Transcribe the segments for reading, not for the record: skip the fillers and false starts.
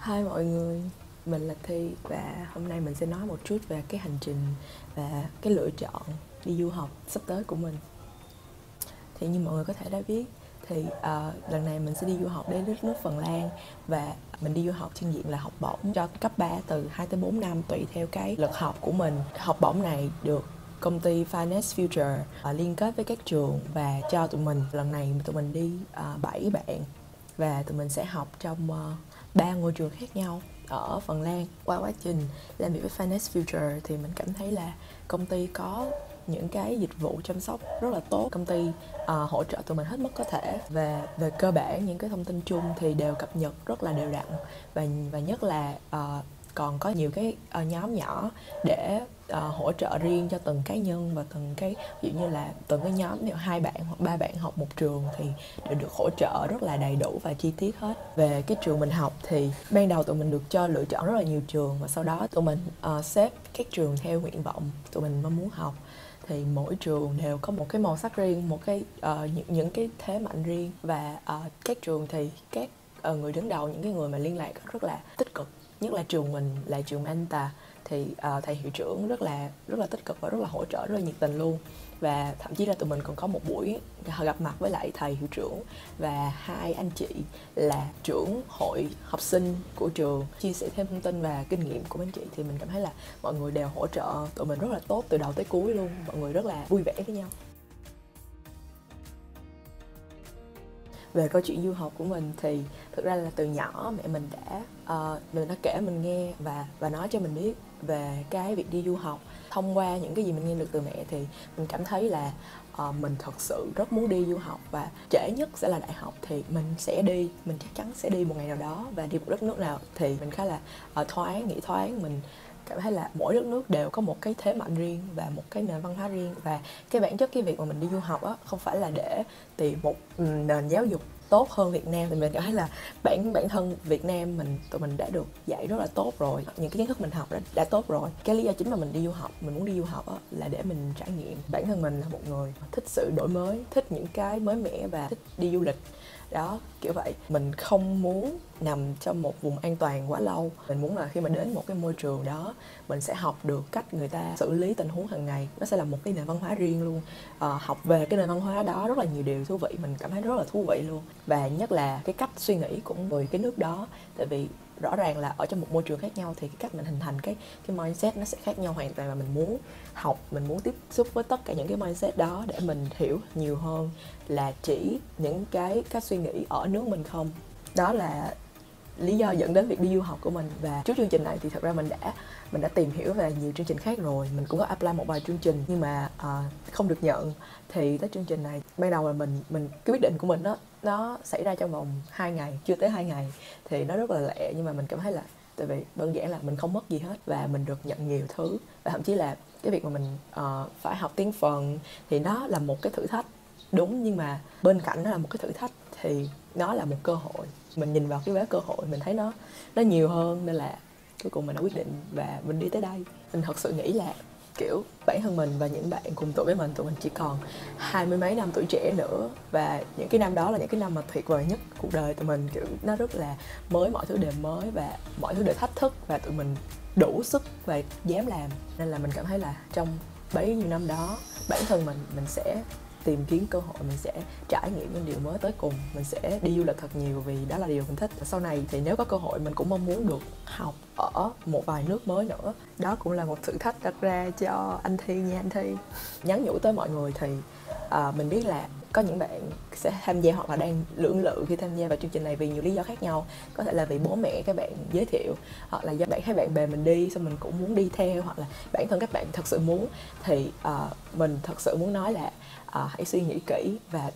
Hi mọi người, mình là Thi và hôm nay mình sẽ nói một chút về cái hành trình và cái lựa chọn đi du học sắp tới của mình. Thì như mọi người có thể đã biết thì lần này mình sẽ đi du học đến đất nước Phần Lan và mình đi du học trên diện là học bổng cho cấp 3 từ 2 tới 4 năm tùy theo cái lực học của mình. Học bổng này được công ty Finance Future liên kết với các trường và cho tụi mình. Lần này tụi mình đi 7 bạn và tụi mình sẽ học trong 3 ngôi trường khác nhau ở Phần Lan. Qua quá trình làm việc với Finance Future thì mình cảm thấy là công ty có những cái dịch vụ chăm sóc rất là tốt. Công ty hỗ trợ tụi mình hết mức có thể, và về cơ bản những cái thông tin chung thì đều cập nhật rất là đều đặn, và nhất là còn có nhiều cái nhóm nhỏ để hỗ trợ riêng cho từng cá nhân và từng cái, ví dụ như là từng cái nhóm, nếu 2 bạn hoặc 3 bạn học một trường thì đều được hỗ trợ rất là đầy đủ và chi tiết hết. Về cái trường mình học thì ban đầu tụi mình được cho lựa chọn rất là nhiều trường, và sau đó tụi mình xếp các trường theo nguyện vọng tụi mình mong muốn học. Thì mỗi trường đều có một cái màu sắc riêng, một cái những cái thế mạnh riêng, và các trường thì các người đứng đầu, những cái người mà liên lạc rất là tích cực. Nhất là trường mình là trường Anta thì thầy hiệu trưởng rất là tích cực và rất là hỗ trợ, rất là nhiệt tình luôn. Và thậm chí là tụi mình còn có một buổi gặp mặt với lại thầy hiệu trưởng và 2 anh chị là trưởng hội học sinh của trường, chia sẻ thêm thông tin và kinh nghiệm của anh chị. Thì mình cảm thấy là mọi người đều hỗ trợ tụi mình rất là tốt từ đầu tới cuối luôn, mọi người rất là vui vẻ với nhau. Về câu chuyện du học của mình thì thực ra là từ nhỏ mẹ mình đã kể mình nghe và nói cho mình biết về cái việc đi du học. Thông qua những cái gì mình nghe được từ mẹ thì mình cảm thấy là mình thật sự rất muốn đi du học, và trễ nhất sẽ là đại học thì mình sẽ đi, mình chắc chắn sẽ đi một ngày nào đó, và đi một đất nước nào thì mình khá là nghĩ thoáng. Mình cảm thấy là mỗi đất nước đều có một cái thế mạnh riêng và một cái nền văn hóa riêng, và cái bản chất cái việc mà mình đi du học á không phải là để tìm một nền giáo dục tốt hơn Việt Nam. Thì mình cảm thấy là bản thân Việt Nam tụi mình đã được dạy rất là tốt rồi, những cái kiến thức mình học đã tốt rồi. Cái lý do chính mà mình đi du học, mình muốn đi du học á, là để mình trải nghiệm. Bản thân mình là một người thích sự đổi mới, thích những cái mới mẻ và thích đi du lịch đó, kiểu vậy. Mình không muốn nằm trong một vùng an toàn quá lâu. Mình muốn là khi mà đến một cái môi trường đó, mình sẽ học được cách người ta xử lý tình huống hàng ngày. Nó sẽ là một cái nền văn hóa riêng luôn. Học về cái nền văn hóa đó rất là nhiều điều thú vị, mình cảm thấy rất là thú vị luôn. Và nhất là cái cách suy nghĩ của người cái nước đó. Tại vì rõ ràng là ở trong một môi trường khác nhau thì cái cách mình hình thành cái mindset nó sẽ khác nhau hoàn toàn, và mình muốn học, mình muốn tiếp xúc với tất cả những cái mindset đó để mình hiểu nhiều hơn là chỉ những cái cách suy nghĩ ở nước mình không. Đó là lý do dẫn đến việc đi du học của mình. Và trước chương trình này thì thật ra mình đã tìm hiểu về nhiều chương trình khác rồi, mình cũng có apply một vài chương trình nhưng mà không được nhận. Thì tới chương trình này, ban đầu là mình cái quyết định của mình đó nó xảy ra trong vòng 2 ngày, chưa tới 2 ngày thì nó rất là lẹ, nhưng mà mình cảm thấy là tại vì đơn giản là mình không mất gì hết và mình được nhận nhiều thứ. Và thậm chí là cái việc mà mình phải học tiếng Phần thì nó là một cái thử thách, đúng, nhưng mà bên cạnh nó là một cái thử thách thì nó là một cơ hội. Mình nhìn vào cái vé cơ hội, mình thấy nó nhiều hơn, nên là cuối cùng mình đã quyết định và mình đi tới đây. Mình thật sự nghĩ là kiểu bản thân mình và những bạn cùng tuổi với mình, tụi mình chỉ còn 20 mấy năm tuổi trẻ nữa, và những cái năm đó là những cái năm mà tuyệt vời nhất cuộc đời tụi mình. Kiểu nó rất là mới, mọi thứ đều mới và mọi thứ đều thách thức, và tụi mình đủ sức và dám làm. Nên là mình cảm thấy là trong bấy nhiêu năm đó, bản thân mình sẽ tìm kiếm cơ hội, mình sẽ trải nghiệm những điều mới tới cùng, mình sẽ đi du lịch thật nhiều vì đó là điều mình thích. Sau này thì nếu có cơ hội mình cũng mong muốn được học ở một vài nước mới nữa. Đó cũng là một thử thách đặt ra cho anh Thi nha anh Thi. Nhắn nhủ tới mọi người thì mình biết là có những bạn sẽ tham gia hoặc là đang lưỡng lự khi tham gia vào chương trình này vì nhiều lý do khác nhau. Có thể là vì bố mẹ các bạn giới thiệu, hoặc là do bạn thấy bạn bè mình đi xong mình cũng muốn đi theo, hoặc là bản thân các bạn thật sự muốn. Thì mình thật sự muốn nói là hãy suy nghĩ kỹ và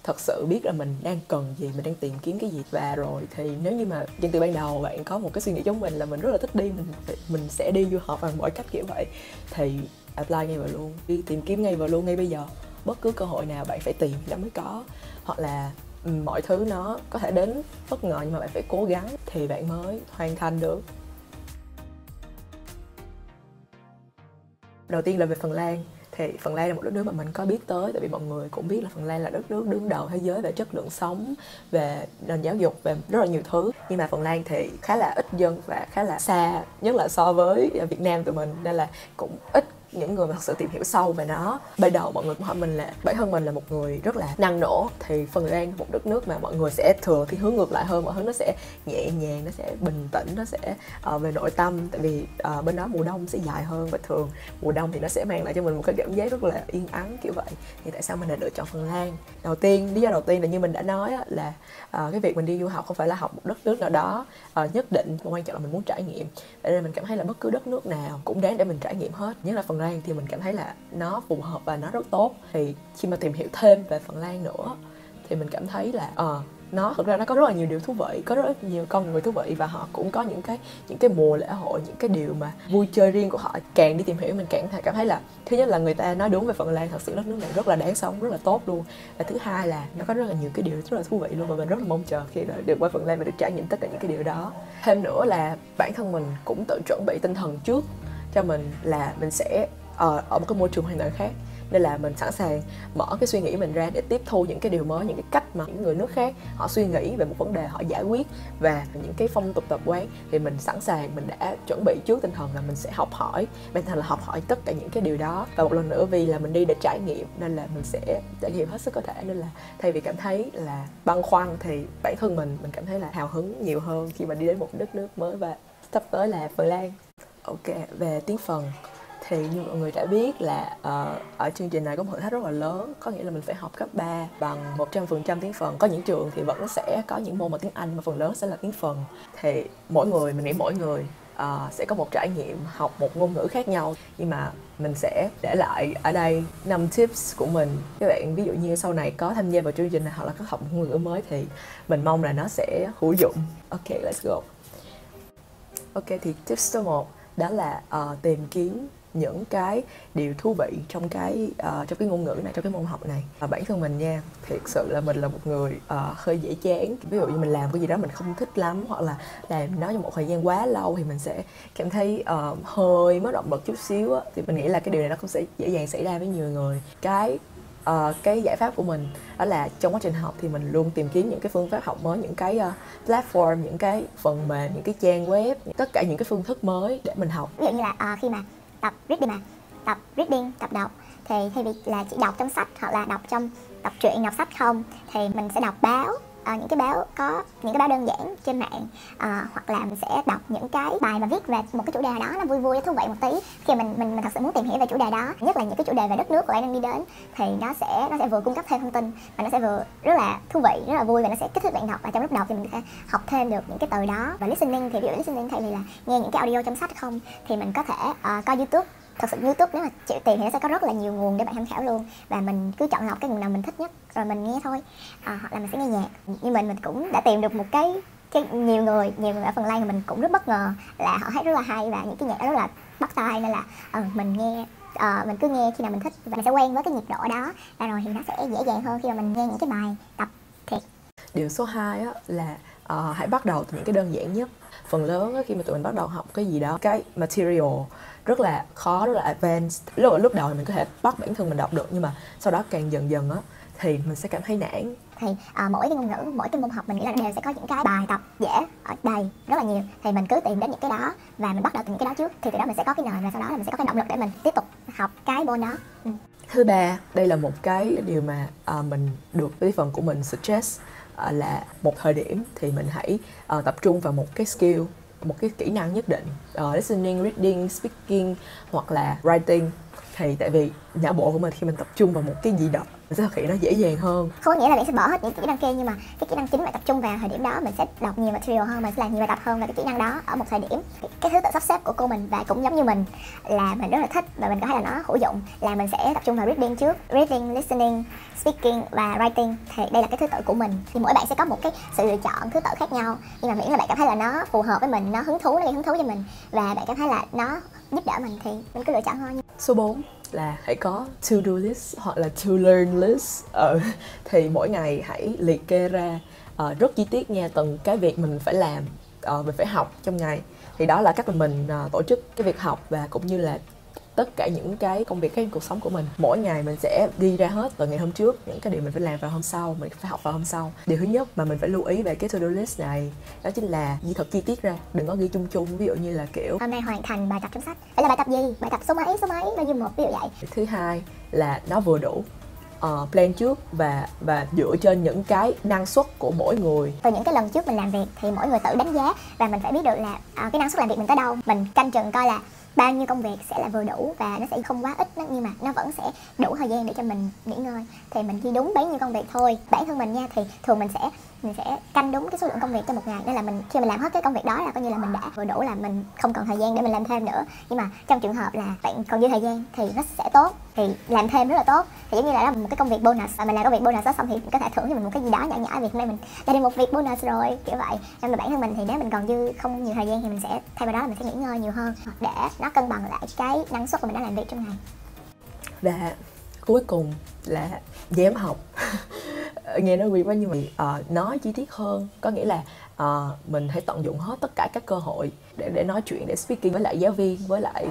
thật sự biết là mình đang cần gì, mình đang tìm kiếm cái gì. Và rồi thì nếu như mà trên từ ban đầu bạn có một cái suy nghĩ giống mình là mình rất là thích đi, mình sẽ đi du học bằng mọi cách kiểu vậy, thì apply ngay vào luôn, đi tìm kiếm ngay vào luôn, ngay bây giờ. Bất cứ cơ hội nào bạn phải tìm thì nó mới có, hoặc là mọi thứ nó có thể đến bất ngờ nhưng mà bạn phải cố gắng thì bạn mới hoàn thành được. Đầu tiên là về Phần Lan. Thì Phần Lan là một đất nước mà mình có biết tới, tại vì mọi người cũng biết là Phần Lan là đất nước đứng đầu thế giới về chất lượng sống, về nền giáo dục, về rất là nhiều thứ. Nhưng mà Phần Lan thì khá là ít dân và khá là xa, nhất là so với Việt Nam tụi mình, nên là cũng ít những người mà thật sự tìm hiểu sâu về nó. Ban đầu mọi người cũng hỏi mình là bản thân mình là một người rất là năng nổ, thì Phần Lan là một đất nước mà mọi người sẽ thường thì hướng ngược lại hơn, mọi thứ nó sẽ nhẹ nhàng, nó sẽ bình tĩnh, nó sẽ về nội tâm. Tại vì bên đó mùa đông sẽ dài hơn và thường mùa đông thì nó sẽ mang lại cho mình một cái cảm giác rất là yên ắng kiểu vậy. Thì tại sao mình lại lựa chọn Phần Lan? Lý do đầu tiên là như mình đã nói là cái việc mình đi du học không phải là học một đất nước nào đó nhất định, mà quan trọng là mình muốn trải nghiệm. Vậy nên mình cảm thấy là bất cứ đất nước nào cũng đáng để mình trải nghiệm hết. Nhất là Phần Lan thì mình cảm thấy là nó phù hợp và nó rất tốt. Thì khi mà tìm hiểu thêm về Phần Lan nữa thì mình cảm thấy là thực ra nó có rất là nhiều điều thú vị, có rất nhiều con người thú vị, và họ cũng có những cái mùa lễ hội, những cái điều mà vui chơi riêng của họ. Càng đi tìm hiểu mình càng cảm thấy là thứ nhất là người ta nói đúng về Phần Lan, thật sự đất nước này rất là đáng sống, rất là tốt luôn. Và thứ hai là nó có rất là nhiều cái điều rất là thú vị luôn, và mình rất là mong chờ khi được qua Phần Lan và được trải nghiệm tất cả những cái điều đó. Thêm nữa là bản thân mình cũng tự chuẩn bị tinh thần trước cho mình là mình sẽ ở một cái môi trường hoàn toàn khác, nên là mình sẵn sàng mở cái suy nghĩ mình ra để tiếp thu những cái điều mới, những cái cách mà những người nước khác họ suy nghĩ về một vấn đề, họ giải quyết, và những cái phong tục tập quán. Thì mình sẵn sàng, mình đã chuẩn bị trước tinh thần là mình sẽ học hỏi, bản thân là học hỏi tất cả những cái điều đó. Và một lần nữa vì là mình đi để trải nghiệm nên là mình sẽ trải nghiệm hết sức có thể, nên là thay vì cảm thấy là băn khoăn thì bản thân mình cảm thấy là hào hứng nhiều hơn khi mà đi đến một đất nước mới, và sắp tới là Phần Lan. Ok, về tiếng Phần thì như mọi người đã biết là ở chương trình này có một thử thách rất là lớn, có nghĩa là mình phải học cấp 3 bằng 100% tiếng Phần. Có những trường thì vẫn sẽ có những môn bằng tiếng Anh, mà phần lớn sẽ là tiếng Phần. Thì mình nghĩ mỗi người sẽ có một trải nghiệm học một ngôn ngữ khác nhau, nhưng mà mình sẽ để lại ở đây 5 tips của mình. Các bạn ví dụ như sau này có tham gia vào chương trình này hoặc là có học một ngôn ngữ mới thì mình mong là nó sẽ hữu dụng. Ok, let's go. Ok, thì tip số 1 đó là tìm kiếm những cái điều thú vị trong cái ngôn ngữ này, trong cái môn học này. Bản thân mình nha, thiệt sự là mình là một người hơi dễ chán. Ví dụ như mình làm cái gì đó mình không thích lắm, hoặc là làm nó trong một thời gian quá lâu thì mình sẽ cảm thấy hơi mất động lực chút xíu á. Thì mình nghĩ là cái điều này nó cũng sẽ dễ dàng xảy ra với nhiều người. Cái giải pháp của mình đó là trong quá trình học thì mình luôn tìm kiếm những cái phương pháp học mới, những cái platform, những cái phần mềm, những cái trang web, tất cả những cái phương thức mới để mình học. Ví dụ như là khi mà tập reading, tập đọc, thì thay vì là chỉ đọc trong sách hoặc là đọc trong đọc truyện, đọc sách không, thì mình sẽ đọc báo, những cái báo đơn giản trên mạng, hoặc là mình sẽ đọc những cái bài mà viết về một cái chủ đề đó, nó vui vui, thú vị một tí. Khi mình thật sự muốn tìm hiểu về chủ đề đó, nhất là những cái chủ đề về đất nước của bạn đang đi đến, thì nó sẽ vừa cung cấp thêm thông tin và nó sẽ vừa rất là thú vị, rất là vui, và nó sẽ kích thích bạn đọc. Và trong lúc đọc thì mình sẽ học thêm được những cái từ đó. Và listening thì ví dụ listening thay vì là nghe những cái audio trong sách không, thì mình có thể coi YouTube. Thật sự YouTube nếu mà chịu tiền thì nó sẽ có rất là nhiều nguồn để bạn tham khảo luôn, và mình cứ chọn lọc cái nguồn nào mình thích nhất rồi mình nghe thôi. Hoặc là mình sẽ nghe nhạc. Như mình cũng đã tìm được một cái nhiều người ở Phần Lan thì mình cũng rất bất ngờ là họ hát rất là hay, và những cái nhạc đó rất là bắt tai, nên là mình nghe mình cứ nghe khi nào mình thích, và mình sẽ quen với cái nhịp độ đó, và rồi thì nó sẽ dễ dàng hơn khi mà mình nghe những cái bài tập thiệt. Điều số 2 á, là hãy bắt đầu từ những cái đơn giản nhất. Phần lớn á, khi mà tụi mình bắt đầu học cái gì đó, cái material rất là khó, rất là advanced, lúc đầu thì mình có thể bắt bản thân mình đọc được, nhưng mà sau đó càng dần dần á thì mình sẽ cảm thấy nản. Thì mỗi cái ngôn ngữ, mỗi cái môn học mình nghĩ là đều sẽ có những cái bài tập dễ ở đây rất là nhiều, thì mình cứ tìm đến những cái đó và mình bắt đầu từ những cái đó trước, thì từ đó mình sẽ có cái nền, và sau đó là mình sẽ có cái động lực để mình tiếp tục học cái môn đó. Thứ ba, đây là một cái điều mà mình được với phần của mình suggest, là một thời điểm thì mình hãy tập trung vào một cái skill, một cái kỹ năng nhất định, listening, reading, speaking hoặc là writing. Thì tại vì não bộ của mình khi mình tập trung vào một cái gì đó, mình sẽ thực hiện nó dễ dàng hơn. Không có nghĩa là bạn sẽ bỏ hết những kỹ năng kia, nhưng mà cái kỹ năng chính bạn tập trung vào thời điểm đó, mình sẽ đọc nhiều material hơn, mình sẽ làm nhiều bài tập hơn về cái kỹ năng đó ở một thời điểm. Cái thứ tự sắp xếp của cô mình và cũng giống như mình là mình rất là thích và mình có thấy là nó hữu dụng, là mình sẽ tập trung vào reading trước, reading, listening, speaking và writing. Thì đây là cái thứ tự của mình. Thì mỗi bạn sẽ có một cái sự lựa chọn thứ tự khác nhau, nhưng mà miễn là bạn cảm thấy là nó phù hợp với mình, nó gây hứng thú cho mình, và bạn cảm thấy là nó giúp đỡ mình thì mình cứ lựa chọn thôi. Số 4 là hãy có to-do list hoặc là to-learn list. Thì mỗi ngày hãy liệt kê ra rất chi tiết nha, từng cái việc mình phải làm, mình phải học trong ngày. Thì đó là cách mà mình tổ chức cái việc học, và cũng như là tất cả những cái công việc khác trong cuộc sống của mình. Mỗi ngày mình sẽ ghi ra hết từ ngày hôm trước những cái điều mình phải làm vào hôm sau, mình phải học vào hôm sau. Điều thứ nhất mà mình phải lưu ý về cái to-do list này đó chính là ghi thật chi tiết ra, đừng có ghi chung chung. Ví dụ như là kiểu hôm nay hoàn thành bài tập trong sách, phải là bài tập gì, bài tập số mấy bao nhiêu một, ví dụ vậy. Thứ hai là nó vừa đủ, plan trước và dựa trên những cái năng suất của mỗi người. Từ những cái lần trước mình làm việc thì mỗi người tự đánh giá và mình phải biết được là cái năng suất làm việc mình tới đâu. Mình canh chừng coi là bao nhiêu công việc sẽ là vừa đủ và nó sẽ không quá ít nhưng mà nó vẫn sẽ đủ thời gian để cho mình nghỉ ngơi. Thì mình ghi đúng bấy nhiêu công việc thôi. Bản thân mình nha, thì thường mình sẽ canh đúng cái số lượng công việc trong một ngày, nên là khi mình làm hết cái công việc đó là coi như là mình đã vừa đủ, là mình không còn thời gian để mình làm thêm nữa. Nhưng mà trong trường hợp là bạn còn dư thời gian thì nó sẽ tốt, thì làm thêm rất là tốt. Thì giống như là một cái công việc bonus, và mình làm công việc bonus đó xong thì mình có thể thưởng cho mình một cái gì đó nhỏ nhỏ, việc hôm nay mình đã đi một việc bonus rồi, kiểu vậy. Nhưng mà bản thân mình thì nếu mình còn dư không nhiều thời gian thì mình sẽ thay vào đó là mình sẽ nghỉ ngơi nhiều hơn để nó cân bằng lại cái năng suất của mình đã làm việc trong ngày. Và cuối cùng là dám học. Nghe nó weird quá nhưng mà nói chi tiết hơn, có nghĩa là mình hãy tận dụng hết tất cả các cơ hội để nói chuyện, để speaking với lại giáo viên, với lại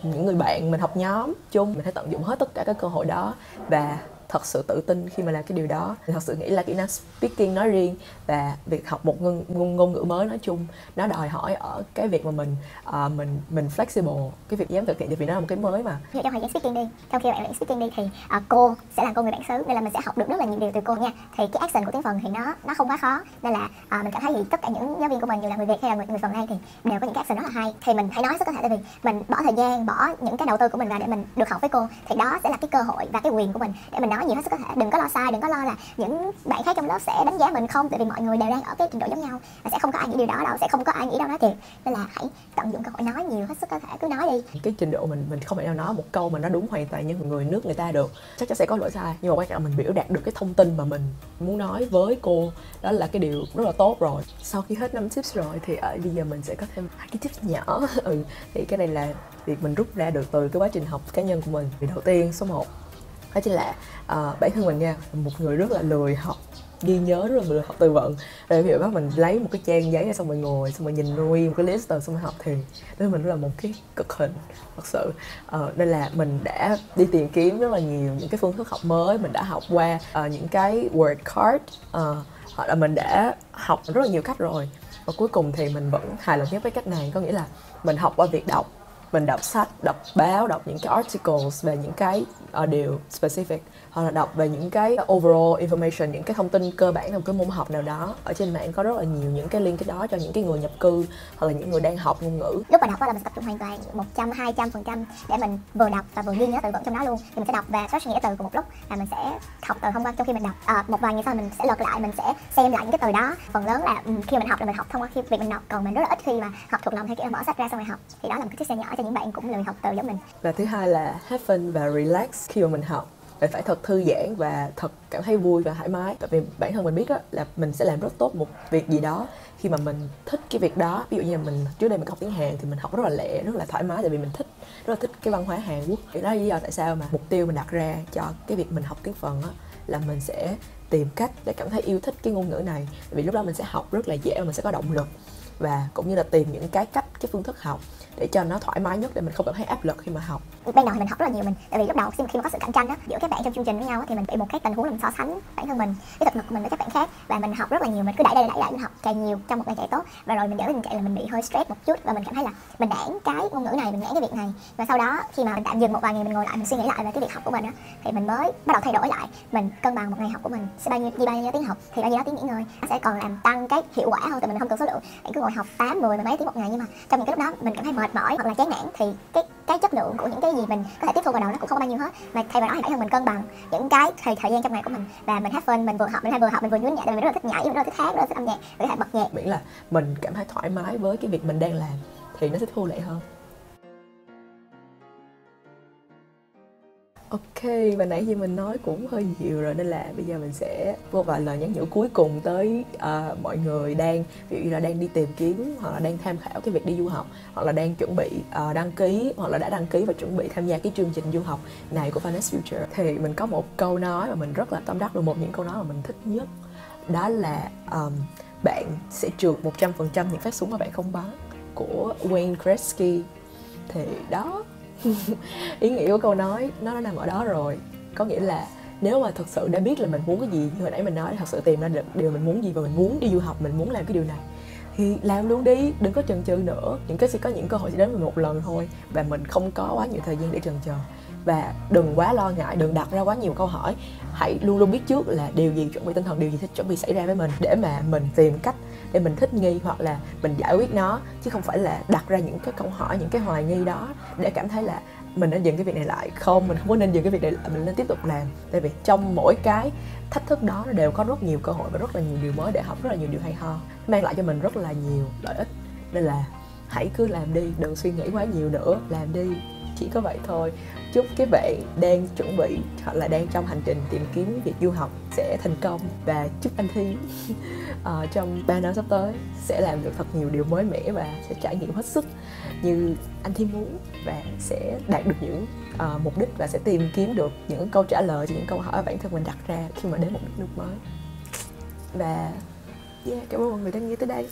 những người bạn mình học nhóm chung. Mình hãy tận dụng hết tất cả các cơ hội đó và thật sự tự tin khi mà làm cái điều đó. Mình thật sự nghĩ là kỹ năng speaking nói riêng và việc học một ngôn ngữ mới nói chung, nó đòi hỏi ở cái việc mà mình flexible, cái việc dám thực hiện, vì nó là một cái mới mà. Ví dụ trong thời gian speaking đi, trong khi bạn luyện speaking đi thì cô sẽ là cô người bản xứ, nên là mình sẽ học được rất là nhiều điều từ cô nha. Thì cái action của tiếng Phần thì nó không quá khó, nên là mình cảm thấy thì tất cả những giáo viên của mình, dù là người Việt hay là người Phần Lan, thì đều có những cái action rất là hay. Thì mình hãy nói rất có thể, tại vì mình bỏ thời gian, bỏ những cái đầu tư của mình vào để mình được học với cô, thì đó sẽ là cái cơ hội và cái quyền của mình để mình nói nhiều hết sức có thể. Đừng có lo sai, đừng có lo là những bạn khác trong lớp sẽ đánh giá mình không, tại vì mọi người đều đang ở cái trình độ giống nhau và sẽ không có ai nghĩ điều đó đâu, sẽ không có ai nghĩ đâu nói thiệt. Nên là hãy tận dụng cơ hội nói nhiều hết sức có thể, cứ nói đi. Cái trình độ mình không thể nào nói một câu mà nó đúng hoàn toàn như người nước người ta được, chắc chắn sẽ có lỗi sai, nhưng mà quan trọng mình biểu đạt được cái thông tin mà mình muốn nói với cô, đó là cái điều rất là tốt rồi. Sau khi hết 5 tips rồi thì bây giờ mình sẽ có thêm 2 cái tips nhỏ. Thì cái này là việc mình rút ra được từ cái quá trình học cá nhân của mình. Thì đầu tiên, số 1 đó chính là bản thân mình nha, một người rất là lười học ghi nhớ, rất là lười học từ vựng. Rồi ví dụ bắt mình lấy một cái trang giấy ra xong rồi ngồi, xong rồi nhìn nguyên một cái list rồi xong rồi học, thì đối với mình rất là một cái cực hình thật sự. Nên là mình đã đi tìm kiếm rất là nhiều những cái phương thức học mới. Mình đã học qua những cái word card, hoặc là mình đã học rất là nhiều cách rồi, và cuối cùng thì mình vẫn hài lòng nhất với cách này. Có nghĩa là mình học qua việc đọc, mình đọc sách, đọc báo, đọc những cái articles về những cái điều specific, hoặc là đọc về những cái overall information, những cái thông tin cơ bản trong cái môn học nào đó. Ở trên mạng có rất là nhiều những cái link cái đó cho những cái người nhập cư hoặc là những người đang học ngôn ngữ. Lúc mà đọc là mình tập trung hoàn toàn 100-200% để mình vừa đọc và vừa ghi nhớ từ vựng trong đó luôn. Thì mình sẽ đọc và search nghĩa từ cùng một lúc, và mình sẽ học từ thông qua trong khi mình đọc. Một vài ngày sau mình sẽ lật lại, mình sẽ xem lại những cái từ đó. Phần lớn là khi mình học là mình học thông qua khi việc mình đọc, còn mình rất là ít khi mà học thuộc lòng theo kiểu là mở sách ra xong rồi học. Thì đó là một cái tip nhỏ cho những bạn cũng lười học từ giống mình. Và thứ hai là have fun và relax khi mà mình học. Phải thật thư giãn và thật cảm thấy vui và thoải mái. Tại vì bản thân mình biết đó, là mình sẽ làm rất tốt một việc gì đó khi mà mình thích cái việc đó. Ví dụ như là mình trước đây mình học tiếng Hàn thì mình học rất là lẹ, rất là thoải mái, tại vì mình rất là thích cái văn hóa Hàn Quốc. Thì đó là lý do tại sao mà mục tiêu mình đặt ra cho cái việc mình học tiếng Phần á, là mình sẽ tìm cách để cảm thấy yêu thích cái ngôn ngữ này. Tại vì lúc đó mình sẽ học rất là dễ và mình sẽ có động lực, và cũng như là tìm những cái phương thức học để cho nó thoải mái nhất, để mình không cảm thấy áp lực khi mà học. Ban đầu thì mình học rất là nhiều, tại vì lúc đầu khi mà có sự cạnh tranh đó giữa các bạn trong chương trình với nhau thì mình bị một cái tình huống là mình so sánh bản thân mình, cái thực lực của mình với các bạn khác, và mình học rất là nhiều, mình cứ đẩy mình học càng nhiều trong một ngày càng tốt. Và rồi mình dẫn đến tình trạng là mình bị hơi stress một chút, và mình cảm thấy là mình nản cái ngôn ngữ này, mình nản cái việc này. Và sau đó khi mà mình tạm dừng một vài ngày, mình ngồi lại, mình suy nghĩ lại về cái việc học của mình á, thì mình mới bắt đầu thay đổi lại. Mình cân bằng một ngày học của mình sẽ bao nhiêu tiếng học thì bao nhiêu đó tiếng nghỉ ngơi, nó sẽ còn làm tăng cái hiệu quả hơn. Tại mình không cần số lượng, bạn cứ ngồi học 8, 10 mấy tiếng một ngày, nhưng mà trong những cái lúc đó mình cảm thấy mệt mỏi hoặc là chán nản thì cái chất lượng của những cái gì mình có thể tiếp thu vào đầu nó cũng không có bao nhiêu hết. Mà thay vào đó thì bản thân mình cân bằng những cái thời gian trong ngày của mình, và mình have fun, mình vừa học mình vừa nhún nhảy, tại vì mình rất là thích nhảy, mình rất là thích hát, rất là thích âm nhạc, mình có thể bật nhạc. Miễn là mình cảm thấy thoải mái với cái việc mình đang làm thì nó sẽ thu lệ hơn. Ok, và nãy giờ mình nói cũng hơi nhiều rồi, nên là bây giờ mình sẽ vô vài lời nhắn nhủ cuối cùng tới mọi người ví dụ như là đang đi tìm kiếm, hoặc là đang tham khảo cái việc đi du học, hoặc là đang chuẩn bị đăng ký, hoặc là đã đăng ký và chuẩn bị tham gia cái chương trình du học này của Finance Future. Thì mình có một câu nói mà mình rất là tâm đắc, được một những câu nói mà mình thích nhất, đó là bạn sẽ trượt 100% những phát súng mà bạn không bắn, của Wayne Gretzky. Thì đó, Ý nghĩa của câu nói nó nằm ở đó rồi. Có nghĩa là nếu mà thật sự đã biết là mình muốn cái gì, như hồi nãy mình nói, thật sự tìm ra được điều mình muốn gì và mình muốn đi du học, mình muốn làm cái điều này thì làm luôn đi, đừng có chần chừ nữa. Sẽ có những cơ hội sẽ đến một lần thôi và mình không có quá nhiều thời gian để chần chờ. Và đừng quá lo ngại, đừng đặt ra quá nhiều câu hỏi. Hãy luôn luôn biết trước là điều gì, chuẩn bị tinh thần điều gì sẽ chuẩn bị xảy ra với mình để mà mình tìm cách để mình thích nghi hoặc là mình giải quyết nó, chứ không phải là đặt ra những cái câu hỏi, những cái hoài nghi đó để cảm thấy là mình nên dừng cái việc này lại. Không, mình không có nên dừng cái việc này lại, mình nên tiếp tục làm. Tại vì trong mỗi cái thách thức đó nó đều có rất nhiều cơ hội và rất là nhiều điều mới để học, rất là nhiều điều hay ho, mang lại cho mình rất là nhiều lợi ích. Nên là hãy cứ làm đi, đừng suy nghĩ quá nhiều nữa, làm đi, chỉ có vậy thôi. Chúc các bạn đang chuẩn bị hoặc là đang trong hành trình tìm kiếm việc du học sẽ thành công, và chúc anh Thi trong 3 năm sắp tới sẽ làm được thật nhiều điều mới mẻ và sẽ trải nghiệm hết sức như anh Thi muốn, và sẽ đạt được những mục đích và sẽ tìm kiếm được những câu trả lời cho những câu hỏi bản thân mình đặt ra khi mà đến một đất nước mới. Và cảm ơn mọi người đã nghe tới đây.